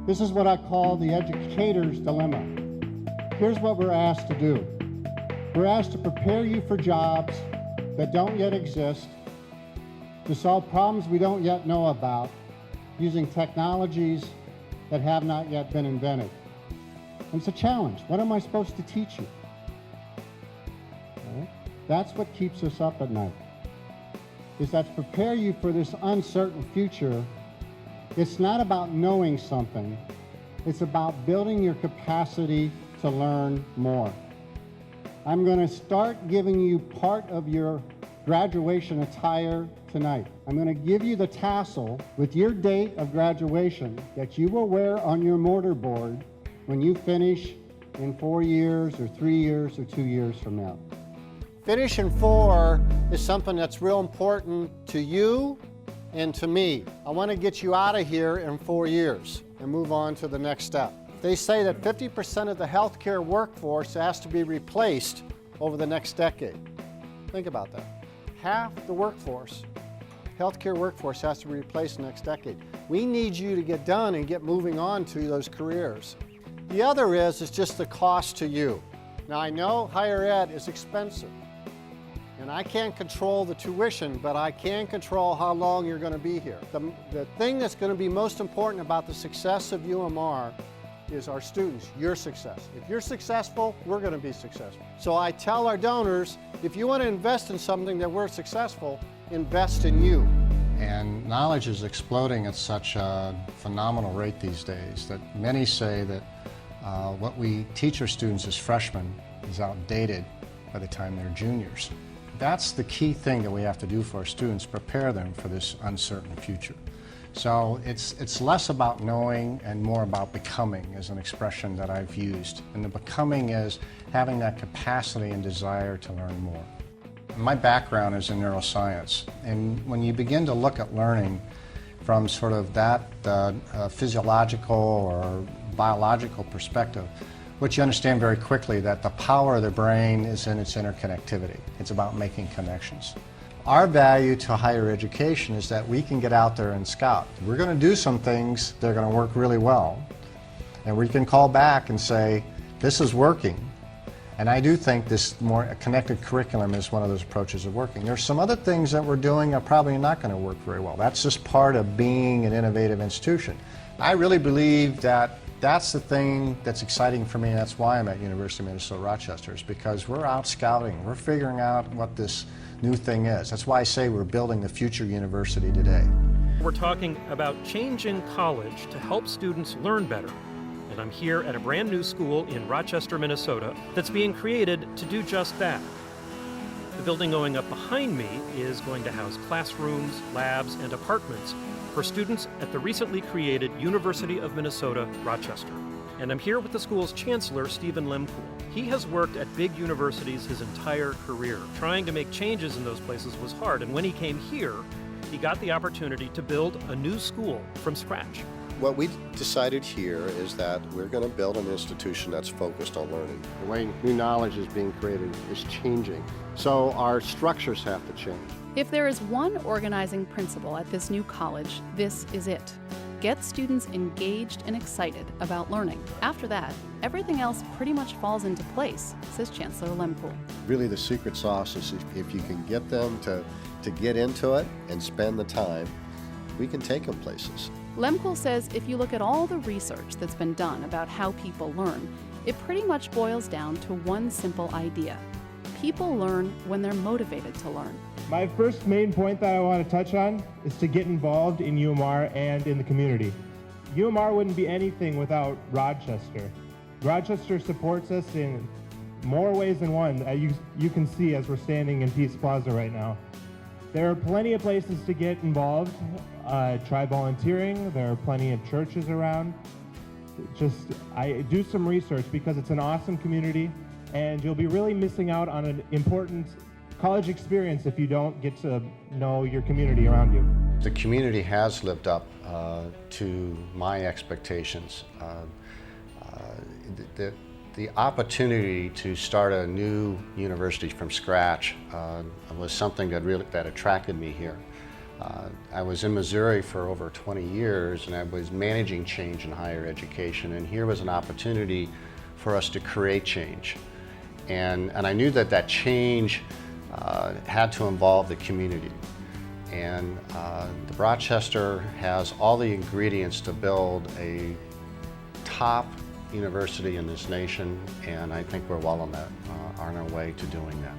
This is what I call the educator's dilemma. Here's what we're asked to do. We're asked to prepare you for jobs that don't yet exist, to solve problems we don't yet know about, using technologies that have not yet been invented. And it's a challenge. What am I supposed to teach you? Right? That's what keeps us up at night, is that to prepare you for this uncertain future. It's not about knowing something, it's about building your capacity to learn more. I'm going to start giving you part of your graduation attire tonight. I'm going to give you the tassel with your date of graduation that you will wear on your mortarboard when you finish in 4 years or 3 years or 2 years from now. Finish in 4 is something that's real important to you and to me. I want to get you out of here in 4 years and move on to the next step. They say that 50% of the healthcare workforce has to be replaced over the next decade. Think about that. Half the workforce, healthcare workforce, has to be replaced next decade. We need you to get done and get moving on to those careers. The other is just the cost to you. Now I know higher ed is expensive, and I can't control the tuition, but I can control how long you're going to be here. The thing that's going to be most important about the success of UMR is our students, your success. If you're successful, we're going to be successful. So I tell our donors, if you want to invest in something that we're successful, invest in you. And knowledge is exploding at such a phenomenal rate these days that many say that what we teach our students as freshmen is outdated by the time they're juniors. That's the key thing that we have to do for our students, prepare them for this uncertain future. So it's less about knowing and more about becoming, is an expression that I've used. And the becoming is having that capacity and desire to learn more. My background is in neuroscience, and when you begin to look at learning from sort of that physiological or biological perspective, what you understand very quickly that the power of the brain is in its interconnectivity. It's about making connections. Our value to higher education is that we can get out there and scout. We're going to do some things that are going to work really well, and we can call back and say, this is working. And I do think this more connected curriculum is one of those approaches of working. There's some other things that we're doing are probably not going to work very well. That's just part of being an innovative institution. I really believe that that's the thing that's exciting for me, and that's why I'm at University of Minnesota Rochester, is because we're out scouting. We're figuring out what this new thing is. That's why I say we're building the future university today. We're talking about changing college to help students learn better. And I'm here at a brand new school in Rochester, Minnesota, that's being created to do just that. The building going up behind me is going to house classrooms, labs, and apartments for students at the recently created University of Minnesota Rochester. And I'm here with the school's chancellor, Stephen Lempool. He has worked at big universities his entire career. Trying to make changes in those places was hard, and when he came here, he got the opportunity to build a new school from scratch. What we decided here is that we're going to build an institution that's focused on learning. The way new knowledge is being created is changing, so our structures have to change. If there is one organizing principle at this new college, this is it. Get students engaged and excited about learning. After that, everything else pretty much falls into place, says Chancellor Lempool. Really the secret sauce is if you can get them to get into it and spend the time, we can take them places. Lempool says if you look at all the research that's been done about how people learn, it pretty much boils down to one simple idea. People learn when they're motivated to learn. My first main point that I want to touch on is to get involved in UMR and in the community. UMR wouldn't be anything without Rochester. Rochester supports us in more ways than one, as you can see as we're standing in Peace Plaza right now. There are plenty of places to get involved. Try volunteering. There are plenty of churches around. I do some research because it's an awesome community, and you'll be really missing out on an important college experience if you don't get to know your community around you. The community has lived up to my expectations. The opportunity to start a new university from scratch was something that attracted me here. I was in Missouri for over 20 years, and I was managing change in higher education, and here was an opportunity for us to create change. And I knew that that change had to involve the community. And Rochester has all the ingredients to build a top university in this nation, and I think we're well on our way to doing that.